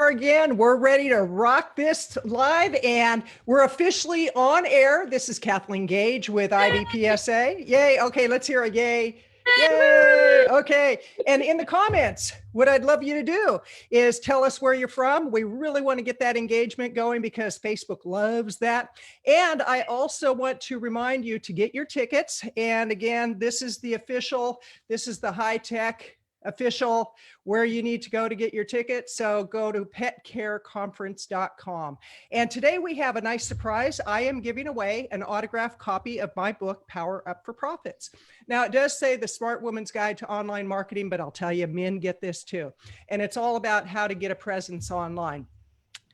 are again. We're ready to rock this live, and we're officially on air. This is Kathleen Gage with IBPSA. Yay. Okay, let's hear a yay. Yay. Okay. And in the comments, what I'd love you to do is tell us where you're from. We really want to get that engagement going because Facebook loves that. And I also want to remind you to get your tickets. And again, this is the high-tech official where you need to go to get your ticket. So go to petcareconference.com. And today we have a nice surprise. I am giving away an autographed copy of my book, Power Up for Profits. Now it does say the Smart Woman's Guide to Online Marketing, but I'll tell you, men get this too. And it's all about how to get a presence online.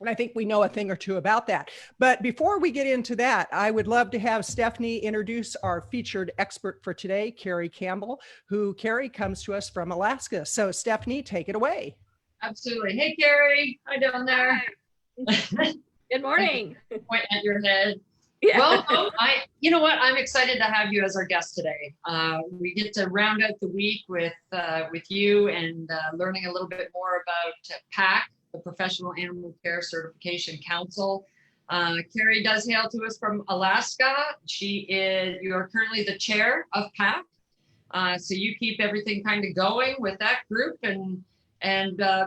And I think we know a thing or two about that. But before we get into that, I would love to have Stephanie introduce our featured expert for today, Kari Campbell, who Kari comes to us from Alaska. So Stephanie, take it away. Absolutely. Hey, Kari. Hi down there. Good morning. Point at your head. Yeah. Welcome. You know what? I'm excited to have you as our guest today. We get to round out the week with you and learning a little bit more about PACCC, the Professional Animal Care Certification Council. Kari does hail to us from Alaska. You are currently the chair of PACCC. So you keep everything kind of going with that group, and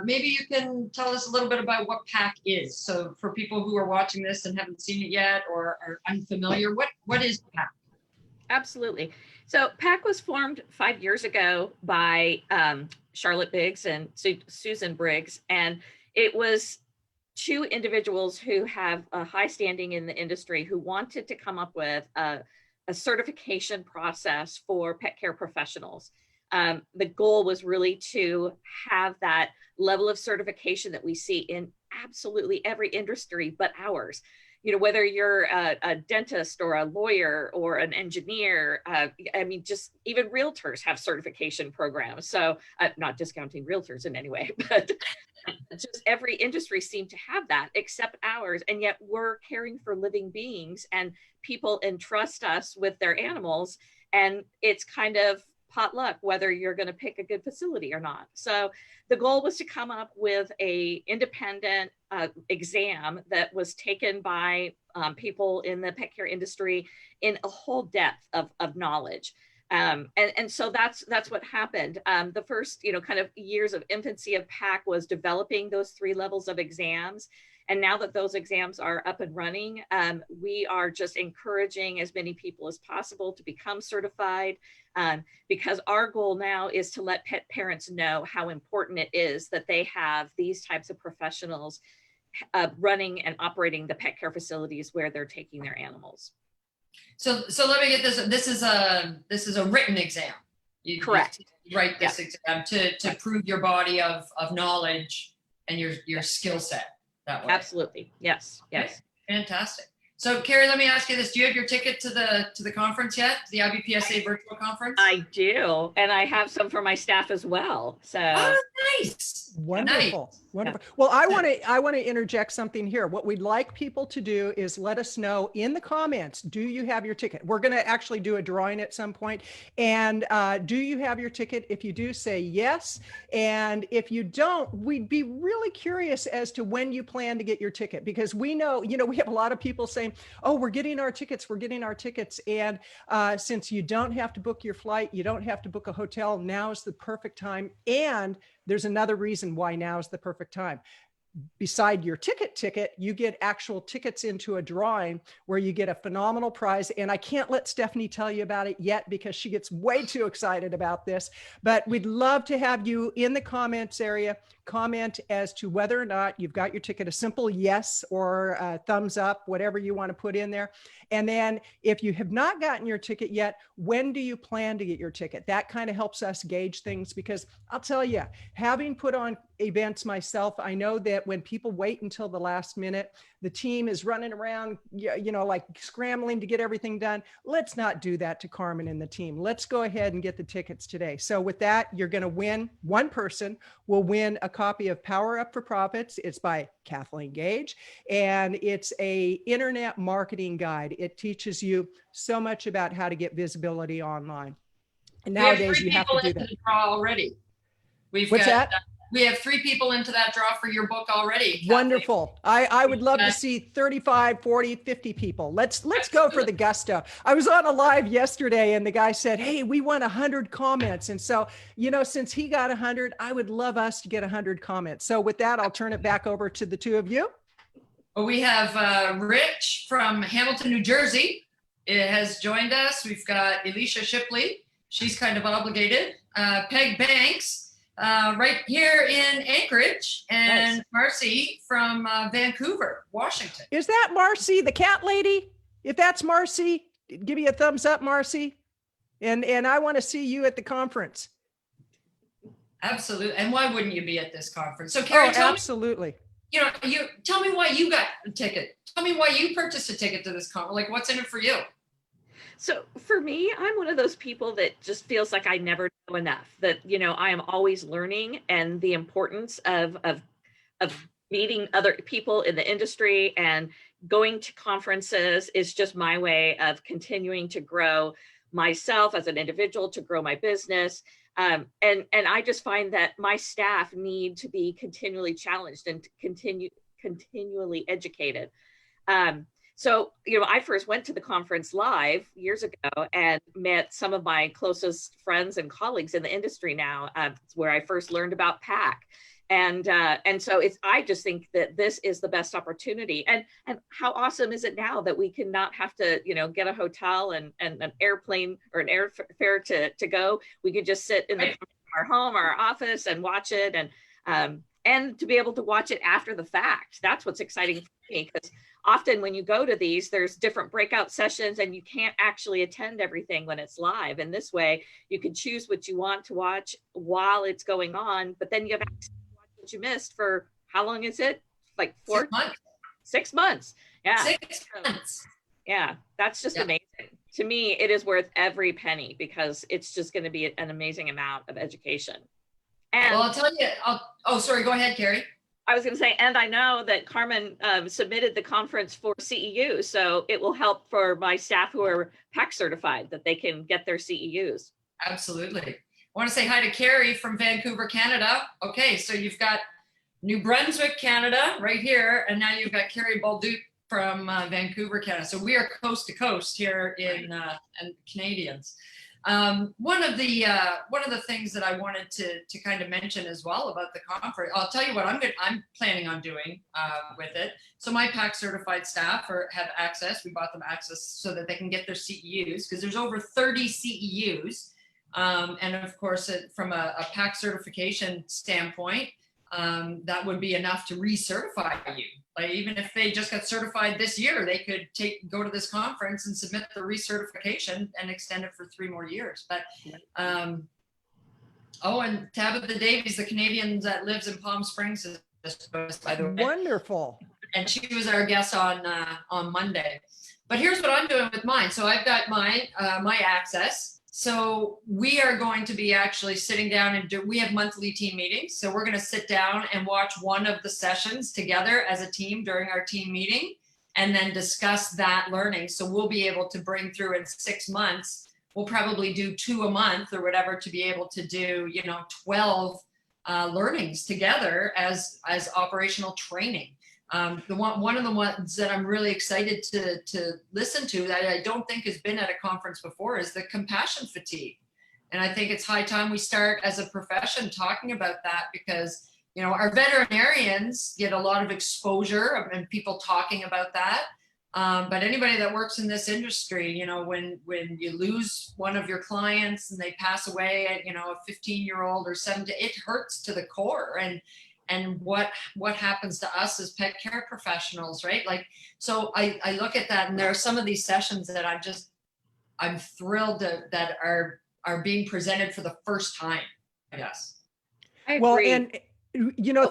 maybe you can tell us a little bit about what PACCC is. So for people who are watching this and haven't seen it yet or are unfamiliar, what is PACCC? Absolutely. So PACCC was formed 5 years ago by Charlotte Biggs and Susan Briggs, and it was two individuals who have a high standing in the industry who wanted to come up with a certification process for pet care professionals. The goal was really to have that level of certification that we see in absolutely every industry but ours. You know, whether you're a dentist or a lawyer or an engineer, I mean, just even realtors have certification programs. So not discounting realtors in any way, but just every industry seemed to have that except ours. And yet we're caring for living beings, and people entrust us with their animals. And it's kind of potluck whether you're going to pick a good facility or not. So the goal was to come up with a independent exam that was taken by people in the pet care industry in a whole depth of knowledge. And so that's what happened. The first, kind of years of infancy of PACCC was developing those 3 levels of exams. And now that those exams are up and running, we are just encouraging as many people as possible to become certified, because our goal now is to let pet parents know how important it is that they have these types of professionals running and operating the pet care facilities where they're taking their animals. So let me get this. This is a written exam. Correct. You write this exam to prove your body of knowledge and your skill set. That way. Absolutely. Yes. Yes. Fantastic. So Kari, let me ask you this. Do you have your ticket to the conference yet? The IBPSA virtual conference? I do. And I have some for my staff as well. So nice. Wonderful. Nice. Wonderful. Well, I want to interject something here. What we'd like people to do is let us know in the comments, do you have your ticket? We're going to actually do a drawing at some point. And do you have your ticket? If you do, say yes. And if you don't, we'd be really curious as to when you plan to get your ticket, because we know, we have a lot of people saying, oh, we're getting our tickets. And since you don't have to book your flight, you don't have to book a hotel, now is the perfect time. And there's another reason why now is the perfect time. Beside your ticket, you get actual tickets into a drawing where you get a phenomenal prize. And I can't let Stephanie tell you about it yet because she gets way too excited about this, but we'd love to have you in the comments area comment as to whether or not you've got your ticket, a simple yes or a thumbs up, whatever you want to put in there. And then if you have not gotten your ticket yet, when do you plan to get your ticket? That kind of helps us gauge things, because I'll tell you, having put on events myself, I know that when people wait until the last minute, the team is running around, like scrambling to get everything done. Let's not do that to Carmen and the team. Let's go ahead and get the tickets today. So with that, you're going to win. One person will win a copy of Power Up for Profits. It's by Kathleen Gage, and it's a internet marketing guide. It teaches you so much about how to get visibility online. And nowadays you have to do that. Already. What's that? We have 3 people into that draw for your book already. Kathy. Wonderful. I would love to see 35, 40, 50 people. Let's go for the gusto. I was on a live yesterday and the guy said, hey, we want 100 comments. And so, you know, since he got 100, I would love us to get 100 comments. So with that, I'll turn it back over to the two of you. Well, we have Rich from Hamilton, New Jersey. It has joined us. We've got Alicia Shipley. She's kind of obligated. Peg Banks. Right here in Anchorage, and nice. Marcy from Vancouver, Washington. Is that Marcy, the cat lady? If that's Marcy, give me a thumbs up, Marcy. And I want to see you at the conference. Absolutely. And why wouldn't you be at this conference? So Kari, absolutely. You tell me why you got a ticket. Tell me why you purchased a ticket to this conference. Like, what's in it for you? So for me, I'm one of those people that just feels like I never know enough, that, you know, I am always learning, and the importance of meeting other people in the industry and going to conferences is just my way of continuing to grow myself as an individual, to grow my business. And I just find that my staff need to be continually challenged and continually educated. So, you know, I first went to the conference live years ago and met some of my closest friends and colleagues in the industry now, where I first learned about PAC. And so I just think that this is the best opportunity. And how awesome is it now that we can not have to, you know, get a hotel and an airplane or an airfare to go. We could just sit in our home or our office and watch it, and to be able to watch it after the fact. That's what's exciting for me, because often when you go to these, there's different breakout sessions and you can't actually attend everything when it's live. And this way you can choose what you want to watch while it's going on, but then you have access to watch what you missed for, how long is it? Like 4 months? 6 months. Yeah. 6 months. Yeah, that's just amazing. To me, it is worth every penny, because it's just going to be an amazing amount of education. And well, I'll tell you, oh, sorry, go ahead, Kari. I was going to say, and I know that Carmen submitted the conference for CEU, so it will help for my staff who are PAC certified, that they can get their CEUs. Absolutely. I want to say hi to Kari from Vancouver, Canada. Okay, so you've got New Brunswick, Canada, right here, and now you've got Kari Baldoot from Vancouver, Canada. So we are coast to coast here in and Canadians. One of the things that I wanted to kind of mention as well about the conference, I'll tell you what I'm planning on doing with it. So my PAC certified staff have access. We bought them access so that they can get their CEUs, because there's over 30 CEUs. And of course, from a PAC certification standpoint, that would be enough to recertify you. Like, even if they just got certified this year, they could go to this conference and submit the recertification and extend it for 3 more years. But and Tabitha Davies, the Canadian that lives in Palm Springs, is by the way. Wonderful. And she was our guest on Monday. But here's what I'm doing with mine. So I've got my access. So we are going to be actually sitting down and we have monthly team meetings. So we're going to sit down and watch one of the sessions together as a team during our team meeting, and then discuss that learning. So we'll be able to bring through in 6 months. We'll probably do 2 a month or whatever, to be able to do, 12 learnings together as operational training. One of the ones that I'm really excited to listen to, that I don't think has been at a conference before, is the compassion fatigue. And I think it's high time we start as a profession talking about that, because, our veterinarians get a lot of exposure and people talking about that. But anybody that works in this industry, when you lose one of your clients and they pass away at, a 15-year-old or 17, it hurts to the core. And what happens to us as pet care professionals, right? Like, so I look at that, and there are some of these sessions that I'm thrilled that are being presented for the first time, I guess. I agree. Well, and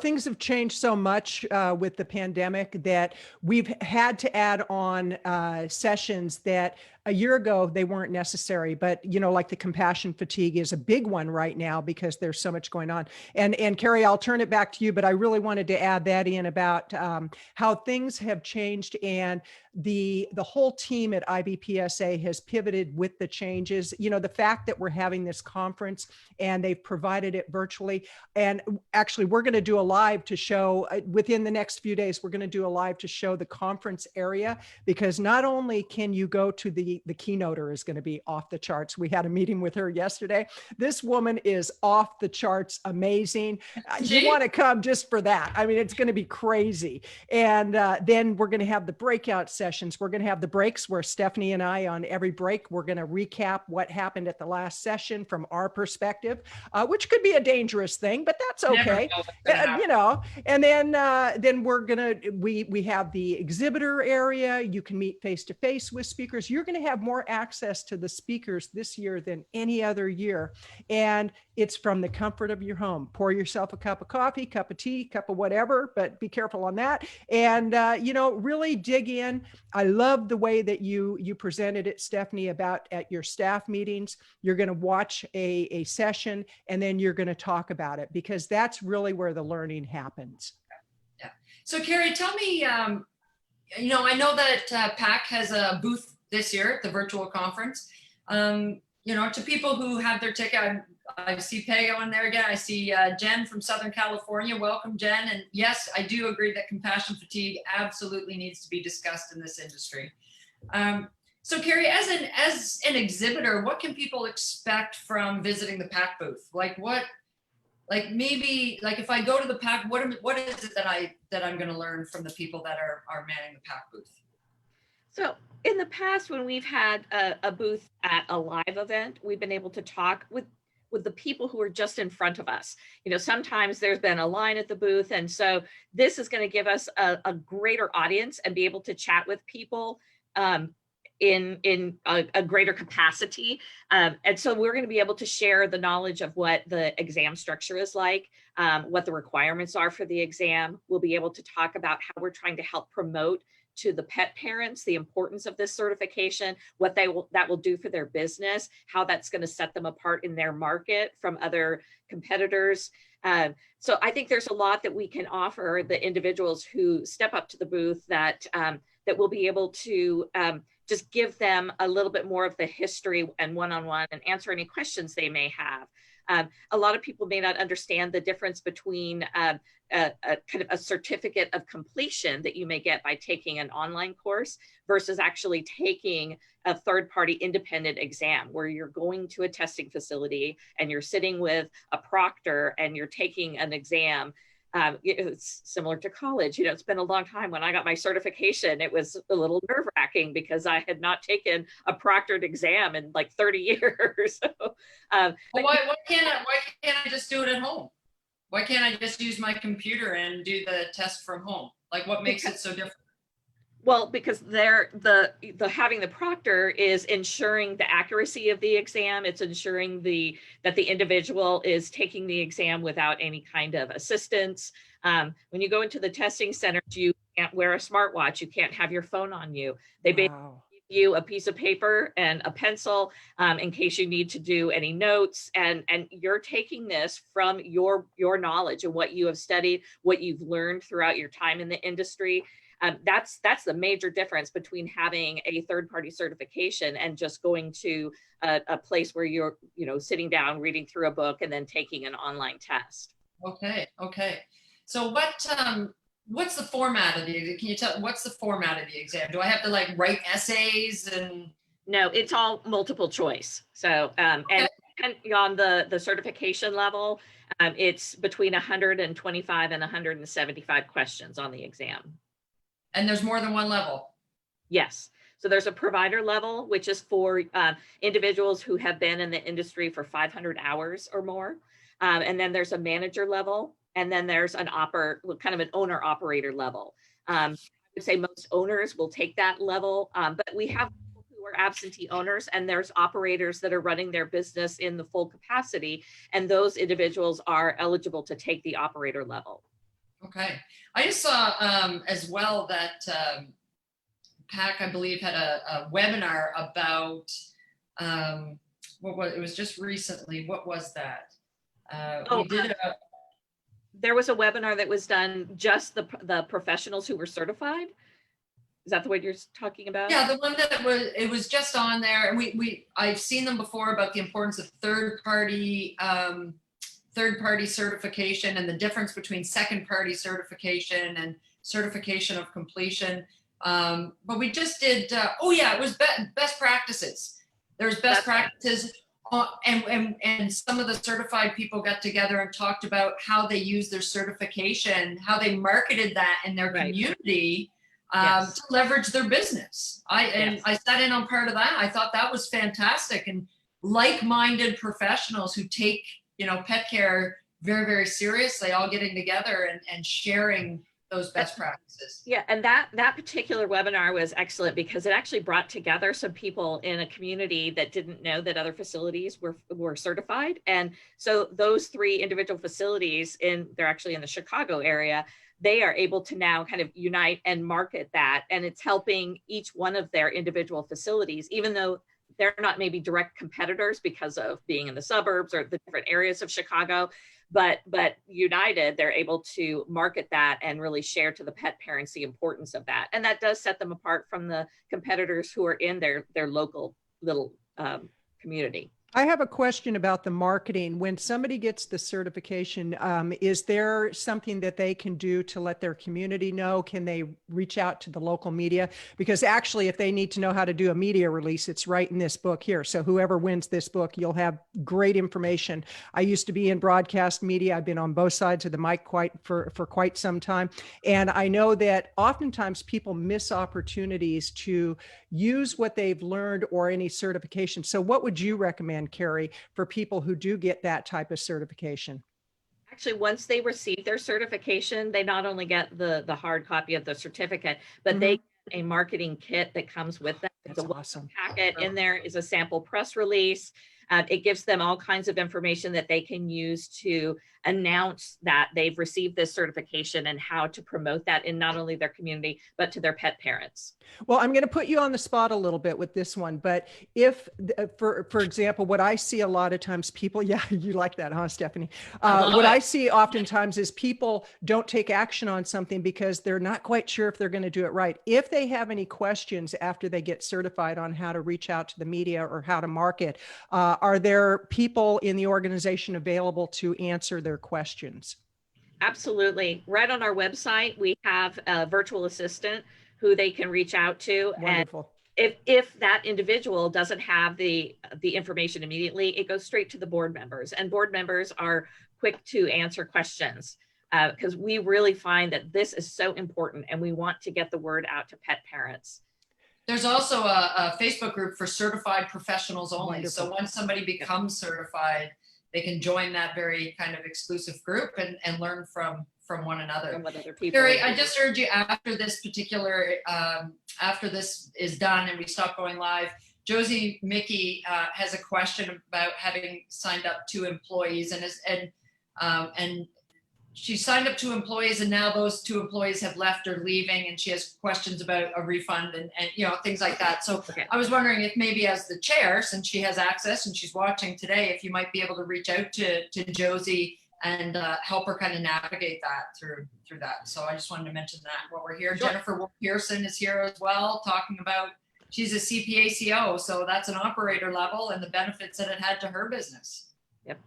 things have changed so much with the pandemic that we've had to add on sessions that a year ago, they weren't necessary, but like the compassion fatigue is a big one right now because there's so much going on. And Kari, I'll turn it back to you, but I really wanted to add that in about how things have changed, and the whole team at IBPSA has pivoted with the changes. The fact that we're having this conference and they've provided it virtually, and actually we're going to do a live to show within the next few days, we're going to do a live to show the conference area, because not only can you go to the keynoter is going to be off the charts. We had a meeting with her yesterday. This woman is off the charts amazing. You want to come just for that. I mean, it's going to be crazy. And then we're going to have the breakout sessions. We're going to have the breaks where Stephanie and I, on every break, we're going to recap what happened at the last session from our perspective, which could be a dangerous thing, but that's okay. And then we're going to, we have the exhibitor area. You can meet face-to-face with speakers. You're going to have more access to the speakers this year than any other year. And it's from the comfort of your home. Pour yourself a cup of coffee, cup of tea, cup of whatever, but be careful on that. And, really dig in. I love the way that you presented it, Stephanie, about at your staff meetings. You're going to watch a session and then you're going to talk about it, because that's really where the learning happens. Yeah. So Kari, tell me, I know that PAC has a booth this year at the virtual conference. To people who have their ticket, I see Peg on there again. I see Jen from Southern California. Welcome, Jen. And yes, I do agree that compassion fatigue absolutely needs to be discussed in this industry. So Kari, as an exhibitor, what can people expect from visiting the PAC booth? Maybe if I go to the PAC, what is it that I'm going to learn from the people that are manning the PAC booth? So in the past, when we've had a booth at a live event, we've been able to talk with the people who are just in front of us. Sometimes there's been a line at the booth. And so this is going to give us a greater audience and be able to chat with people in a greater capacity. And so we're going to be able to share the knowledge of what the exam structure is like, what the requirements are for the exam. We'll be able to talk about how we're trying to help promote to the pet parents the importance of this certification, what that will do for their business, how that's going to set them apart in their market from other competitors. So I think there's a lot that we can offer the individuals who step up to the booth that will be able to just give them a little bit more of the history and one-on-one and answer any questions they may have. A lot of people may not understand the difference between a kind of a certificate of completion that you may get by taking an online course versus actually taking a third-party independent exam where you're going to a testing facility and you're sitting with a proctor and you're taking an exam. It's similar to college. It's been a long time. When I got my certification, it was a little nerve-wracking because I had not taken a proctored exam in like 30 years. Why can't I just do it at home? Why can't I just use my computer and do the test from home? What makes it so different? Well, because the having the proctor is ensuring the accuracy of the exam. It's ensuring that the individual is taking the exam without any kind of assistance. When you go into the testing center, you can't wear a smartwatch. You can't have your phone on you. They basically give you a piece of paper and a pencil in case you need to do any notes. And you're taking this from your knowledge and what you have studied, what you've learned throughout your time in the industry. That's the major difference between having a third-party certification and just going to a place where you're, sitting down, reading through a book, and then taking an online test. Okay. So what's the format of the exam? Can you tell what's the format of the exam? Do I have to write essays and? No, it's all multiple choice. So and on the certification level, it's between 125 and 175 questions on the exam. And there's more than one level? Yes. So there's a provider level, which is for individuals who have been in the industry for 500 hours or more. And then there's a manager level. And then there's an owner operator level. I would say most owners will take that level, but we have people who are absentee owners, and there's operators that are running their business in the full capacity. And those individuals are eligible to take the operator level. Okay. I just saw as well that PAC, I believe, had a webinar about, it was just recently. What was that? We did there was a webinar that was done just the professionals who were certified. Is that the one you're talking about? Yeah, the one that it was just on there. And I've seen them before about the importance of third party certification and the difference between second party certification and certification of completion. But we just did, it was best practices. There's best practices. And some of the certified people got together and talked about how they use their certification, how they marketed that in their community to leverage their business. I sat in on part of that. I thought that was fantastic, and like-minded professionals who take, pet care very, very seriously, all getting together and sharing those best practices. Yeah, and that particular webinar was excellent because it actually brought together some people in a community that didn't know that other facilities were certified. And so those 3 individual facilities they're actually in the Chicago area, they are able to now kind of unite and market that. And it's helping each one of their individual facilities, even though they're not maybe direct competitors because of being in the suburbs or the different areas of Chicago, but united, they're able to market that and really share to the pet parents the importance of that. And that does set them apart from the competitors who are in their local little community. I have a question about the marketing. When somebody gets the certification, is there something that they can do to let their community know? Can they reach out to the local media? Because actually, if they need to know how to do a media release, it's right in this book here. So whoever wins this book, you'll have great information. I used to be in broadcast media. I've been on both sides of the mic for quite some time. And I know that oftentimes people miss opportunities to use what they've learned or any certification. So what would you recommend, Kari, for people who do get that type of certification? Actually, once they receive their certification, they not only get the hard copy of the certificate, but they get a marketing kit that comes with them. That's awesome. Packet in there is a sample press release. It gives them all kinds of information that they can use to announce that they've received this certification and how to promote that in not only their community, but to their pet parents. Well, I'm going to put you on the spot a little bit with this one, but if, for example, what I see a lot of times people, yeah, you like that, huh, Stephanie? What I see oftentimes is people don't take action on something because they're not quite sure if they're going to do it right. If they have any questions after they get certified on how to reach out to the media or how to market, are there people in the organization available to answer their questions? Absolutely. Right on our website, we have a virtual assistant who they can reach out to. Wonderful. And if that individual doesn't have the information immediately, it goes straight to the board members, and board members are quick to answer questions because we really find that this is so important and we want to get the word out to pet parents. There's also a Facebook group for certified professionals only. Wonderful. So once somebody becomes certified, they can join that very kind of exclusive group and learn from one another. From what other people. Kari, I just heard you after this particular, after this is done and we stop going live, Josie Mickey has a question about having signed up 2 employees and she signed up 2 employees and now those 2 employees have left or leaving and she has questions about a refund and things like that. So I was wondering if maybe as the chair, since she has access and she's watching today, if you might be able to reach out to Josie and help her kind of navigate that through that. So I just wanted to mention that while we're here. Sure. Jennifer Pearson is here as well, talking about, she's a CPACO, so that's an operator level and the benefits that it had to her business. Yep.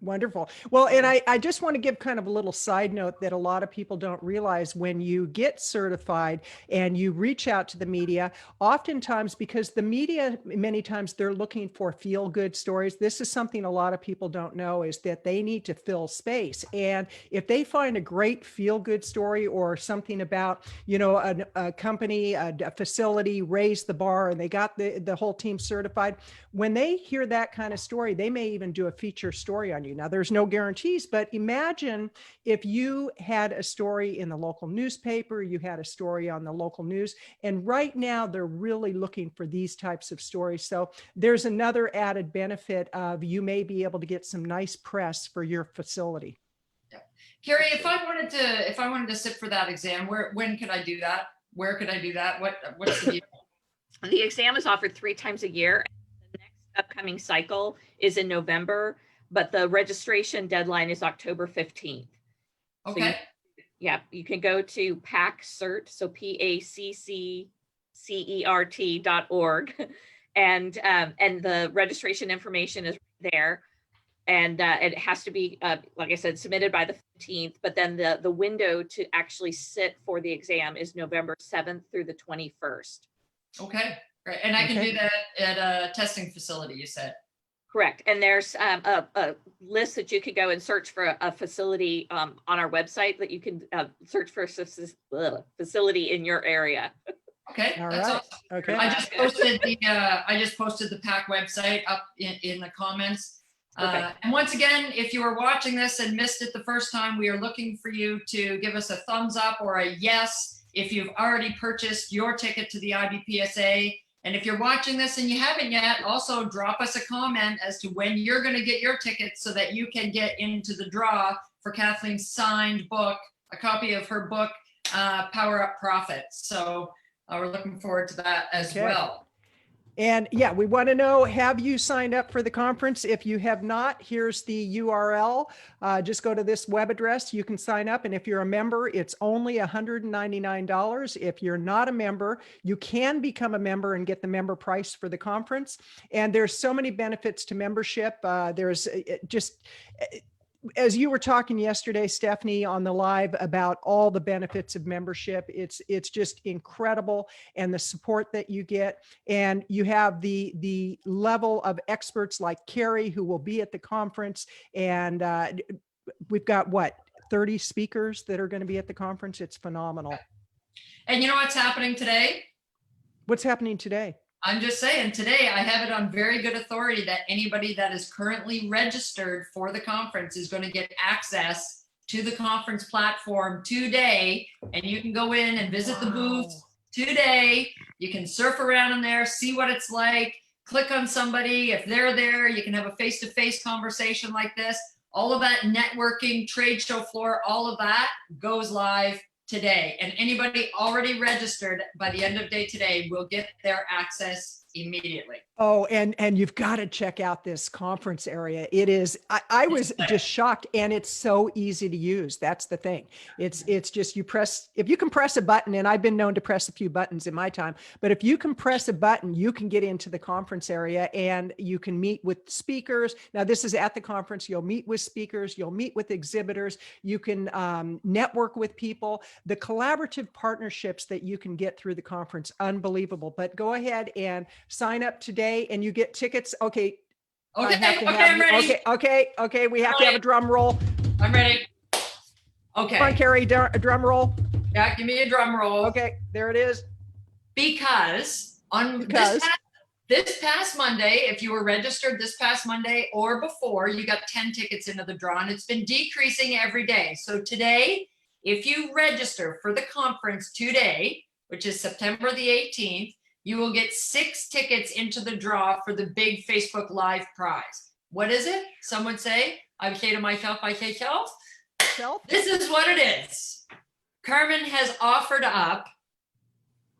Wonderful. Well, and I just want to give kind of a little side note that a lot of people don't realize when you get certified and you reach out to the media, oftentimes because the media, many times they're looking for feel good stories. This is something a lot of people don't know is that they need to fill space. And if they find a great feel good story or something about, a company, a facility raised the bar and they got the whole team certified, when they hear that kind of story, they may even do a feature story on you. Now, there's no guarantees, but imagine if you had a story in the local newspaper, you had a story on the local news, and right now they're really looking for these types of stories. So there's another added benefit of you may be able to get some nice press for your facility. Yeah. Kari, if I wanted to sit for that exam, when could I do that? where could I do that? What's the deal? The exam is offered 3 times a year. The next upcoming cycle is in November, but the registration deadline is October 15th. Okay. So you can go to PACCCert, so PACCCERT.org, and the registration information is there. And it has to be, like I said, submitted by the 15th, but then the window to actually sit for the exam is November 7th through the 21st. Okay, great. And I can do that at a testing facility, you said? Correct. And there's a list that you could go and search for a facility on our website that you can search for a facility in your area. Okay, All that's right. awesome. Okay. I just posted the PAC website up in the comments. And once again, if you are watching this and missed it the first time, we are looking for you to give us a thumbs up or a yes if you've already purchased your ticket to the IBPSA. And if you're watching this and you haven't yet, also drop us a comment as to when you're going to get your ticket so that you can get into the draw for Kathleen's signed book, a copy of her book, Power Up Profits. So we're looking forward to that as well. And yeah, we want to know, have you signed up for the conference? If you have not, here's the URL. Just go to this web address. You can sign up. And if you're a member, it's only $199. If you're not a member, you can become a member and get the member price for the conference. And there's so many benefits to membership. There's just, as you were talking yesterday, Stephanie, on the live about all the benefits of membership, it's just incredible, and the support that you get. And you have the level of experts like Kari, who will be at the conference. And we've got 30 speakers that are going to be at the conference. It's phenomenal. And you know what's happening today? What's happening today? I'm just saying, today I have it on very good authority that anybody that is currently registered for the conference is going to get access to the conference platform today. And you can go in and visit the booth today. You can surf around in there, see what it's like, click on somebody. If they're there, you can have a face-to-face conversation like this. All of that networking, trade show floor, all of that goes live today. And anybody already registered by the end of day today will get their access immediately. Oh, and you've got to check out this conference area. It is, I was just shocked, and it's so easy to use. That's the thing. It's just, if you can press a button, and I've been known to press a few buttons in my time, but if you can press a button, you can get into the conference area and you can meet with speakers. Now, this is at the conference. You'll meet with speakers, you'll meet with exhibitors, you can network with people. The collaborative partnerships that you can get through the conference, unbelievable. But go ahead and sign up today and you get tickets. Okay. I'm ready. Okay. We have to have a drum roll. I'm ready. Okay. Come on, Kari, a drum roll. Yeah, give me a drum roll. Okay, there it is. Because this past Monday, if you were registered this past Monday or before, you got 10 tickets into the draw, and it's been decreasing every day. So today, if you register for the conference today, which is September the 18th, you will get 6 tickets into the draw for the big Facebook Live prize. What is it? Some would say, I say to myself, this is what it is. Carmen has offered up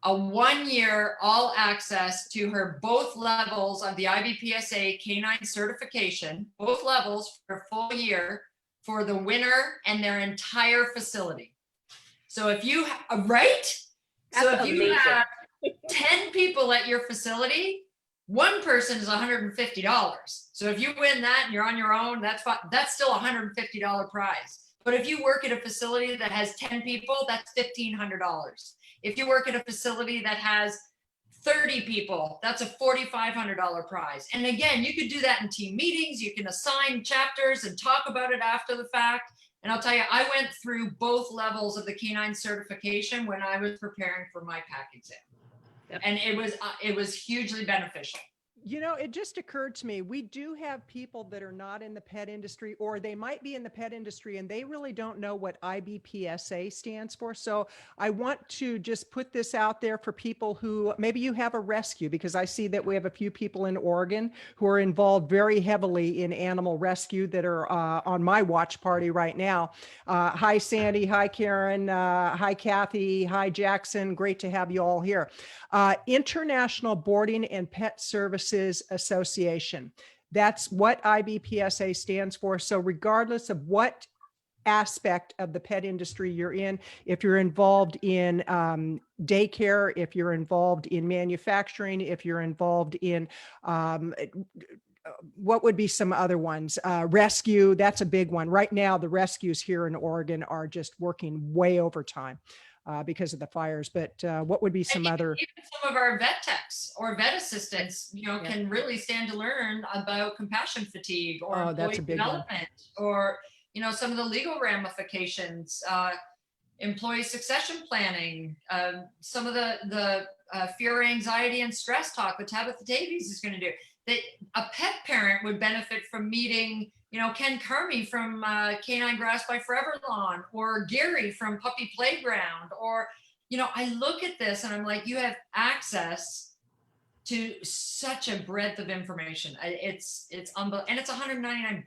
a 1-year all access to her both levels of the IBPSA Canine certification, both levels for a full year for the winner and their entire facility. So if you, if you have 10 people at your facility, one person is $150. So if you win that and you're on your own, that's fine. That's still a $150 prize. But if you work at a facility that has 10 people, that's $1,500. If you work at a facility that has 30 people, that's a $4,500 prize. And again, you could do that in team meetings. You can assign chapters and talk about it after the fact. And I'll tell you, I went through both levels of the canine certification when I was preparing for my PAC exam. Yep. And it was hugely beneficial. You know, it just occurred to me, we do have people that are not in the pet industry, or they might be in the pet industry and they really don't know what IBPSA stands for. So I want to just put this out there for people who maybe you have a rescue, because I see that we have a few people in Oregon who are involved very heavily in animal rescue that are on my watch party right now. Hi, Sandy. Hi, Karen. Hi, Kathy. Hi, Jackson. Great to have you all here. International Boarding and Pet Services Association. That's what IBPSA stands for. So regardless of what aspect of the pet industry you're in, if you're involved in daycare, if you're involved in manufacturing, if you're involved in what would be some other ones? Rescue, that's a big one. Right now, the rescues here in Oregon are just working way overtime because of the fires. But what would be some other? Even some of our vet techs or vet assistants, you know, can really stand to learn about compassion fatigue or that's a big development, or, you know, some of the legal ramifications, employee succession planning, some of the fear, anxiety, and stress talk that Tabitha Davies is going to do. That a pet parent would benefit from meeting, you know, Ken Carmy from Canine Grass by Forever Lawn, or Gary from Puppy Playground, or, you know, I look at this and I'm like, you have access to such a breadth of information. It's unbelievable, and it's $199.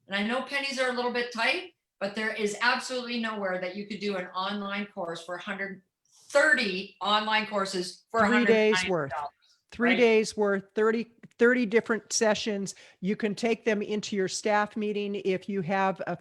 And I know pennies are a little bit tight, but there is absolutely nowhere that you could do an online course for 130 online courses for 3 days $199. worth. 3 days worth, 30 different sessions. You can take them into your staff meeting. If you have a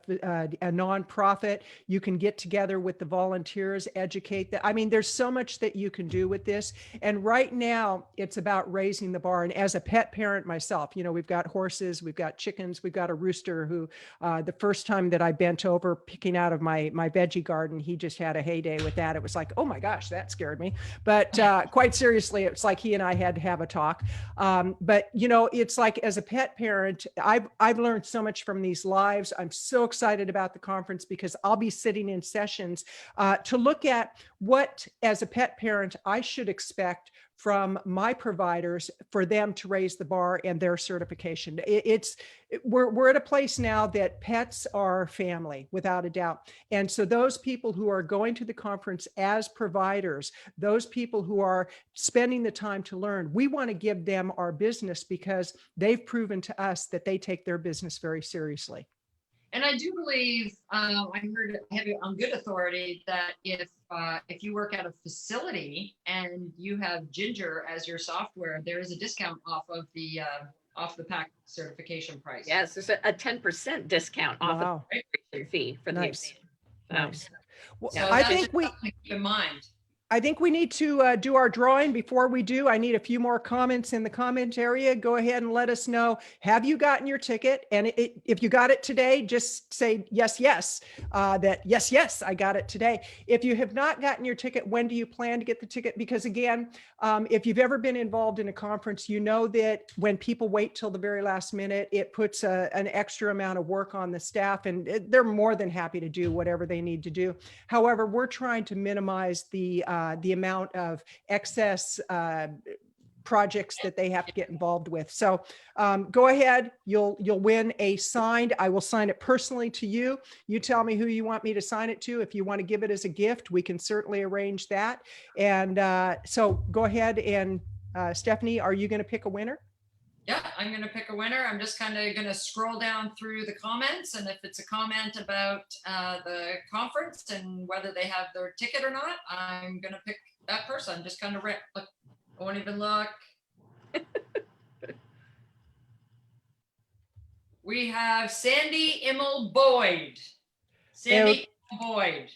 nonprofit, you can get together with the volunteers, educate them. I mean, there's so much that you can do with this. And right now it's about raising the bar. And as a pet parent myself, you know, we've got horses, we've got chickens, we've got a rooster who the first time that I bent over picking out of my veggie garden, he just had a heyday with that. It was like, oh my gosh, that scared me. But quite seriously, it's like he and I had to have a talk. But you know, it's like, as a pet parent, I've learned so much from these lives. I'm so excited about the conference because I'll be sitting in sessions to look at what, as a pet parent, I should expect from my providers for them to raise the bar and their certification. We're at a place now that pets are family, without a doubt. And so those people who are going to the conference as providers, those people who are spending the time to learn, we want to give them our business because they've proven to us that they take their business very seriously. And I do believe, I heard on good authority that if you work at a facility and you have Ginger as your software, there is a discount off the PACCC certification price. Yes, there's a 10% discount off of the registration fee for the exam. Nice. Well, So I that's think just something to keep in mind. I think we need to do our drawing. Before we do, I need a few more comments in the comment area. Go ahead and let us know, have you gotten your ticket? And if you got it today, just say yes, yes, that yes, yes, I got it today. If you have not gotten your ticket, when do you plan to get the ticket? Because again, if you've ever been involved in a conference, you know that when people wait till the very last minute, it puts an extra amount of work on the staff, and they're more than happy to do whatever they need to do. However, we're trying to minimize the amount of excess projects that they have to get involved with. So go ahead, you'll win a signed, I will sign it personally to you. You tell me who you want me to sign it to. If you want to give it as a gift, we can certainly arrange that. And so go ahead and Stephanie, are you going to pick a winner? Yeah, I'm going to pick a winner. I'm just kind of going to scroll down through the comments. And if it's a comment about the conference and whether they have their ticket or not, I'm going to pick that person. I'm just kind of look. I won't even look. We have Sandy Immel Boyd. Sandy Immel Boyd.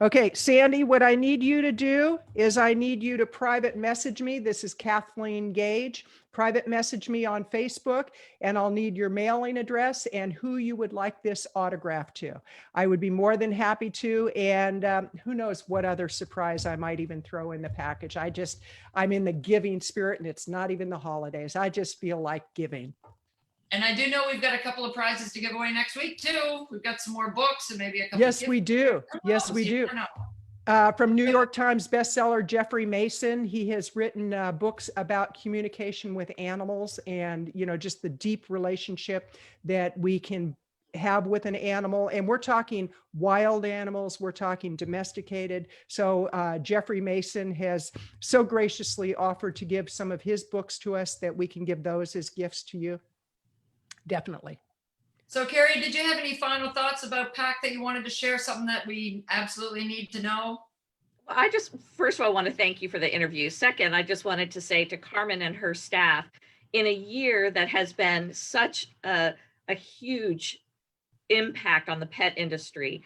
Okay, Sandy, what I need you to do is I need you to private message me. This is Kathleen Gage. Private message me on Facebook, and I'll need your mailing address and who you would like this autograph to. I would be more than happy to. And who knows what other surprise I might even throw in the package. I'm in the giving spirit, and it's not even the holidays. I just feel like giving. And I do know we've got a couple of prizes to give away next week too. We've got some more books and maybe a couple. Yes, we do. Yes, we do. From New York Times bestseller, Jeffrey Mason. He has written books about communication with animals and, just the deep relationship that we can have with an animal. And we're talking wild animals, we're talking domesticated. So Jeffrey Mason has so graciously offered to give some of his books to us that we can give those as gifts to you. Definitely. So Kari, did you have any final thoughts about PAC that you wanted to share, something that we absolutely need to know? I just, first of all, want to thank you for the interview. Second, I just wanted to say to Carmen and her staff, in a year that has been such a huge impact on the pet industry,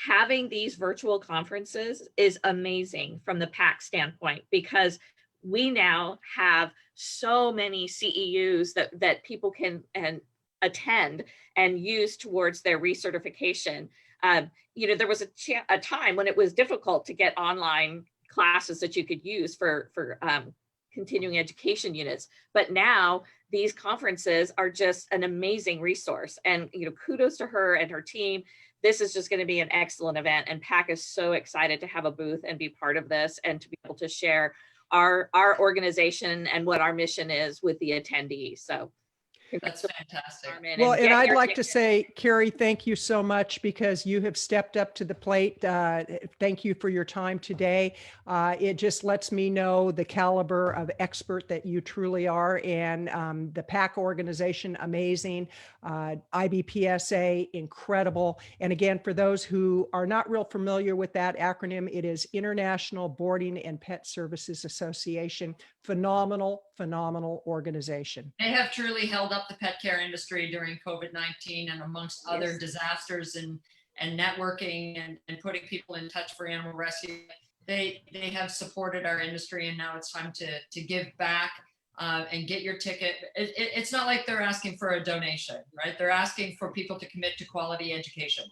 having these virtual conferences is amazing from the PAC standpoint, because we now have so many CEUs that people can attend and use towards their recertification. There was a time when it was difficult to get online classes that you could use for continuing education units, but now these conferences are just an amazing resource. And kudos to her and her team. This is just going to be an excellent event, and PAC is so excited to have a booth and be part of this and to be able to share our organization and what our mission is with the attendees. So that's fantastic. Well, and I'd like to say, Kari, thank you so much, because you have stepped up to the plate. Thank you for your time today. It just lets me know the caliber of expert that you truly are, and the PAC organization, amazing. IBPSA, incredible. And again, for those who are not real familiar with that acronym, it is International Boarding and Pet Services Association. Phenomenal organization. They have truly held up the pet care industry during COVID-19 and amongst other disasters and networking and putting people in touch for animal rescue. They have supported our industry, and now it's time to give back and get your ticket. It's not like they're asking for a donation, right? They're asking for people to commit to quality education.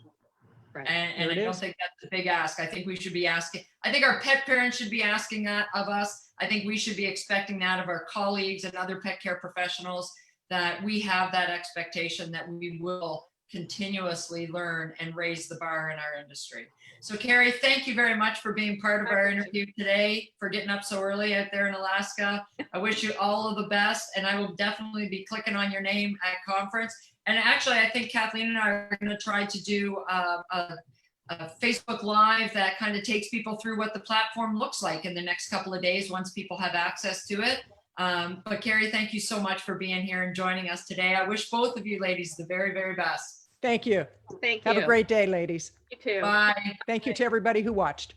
Right. And I don't think that's a big ask. I think we should be asking, I think our pet parents should be asking that of us. I think we should be expecting that of our colleagues and other pet care professionals, that we have that expectation that we will continuously learn and raise the bar in our industry. So Kari, thank you very much for being part of our interview today, for getting up so early out there in Alaska. I wish you all of the best, and I will definitely be clicking on your name at conference. And actually, I think Kathleen and I are going to try to do a Facebook Live that kind of takes people through what the platform looks like in the next couple of days once people have access to it. But Kari, thank you so much for being here and joining us today. I wish both of you ladies the very, very best. Thank you. Thank you. Have a great day, ladies. You too. Bye. Thank you to everybody who watched.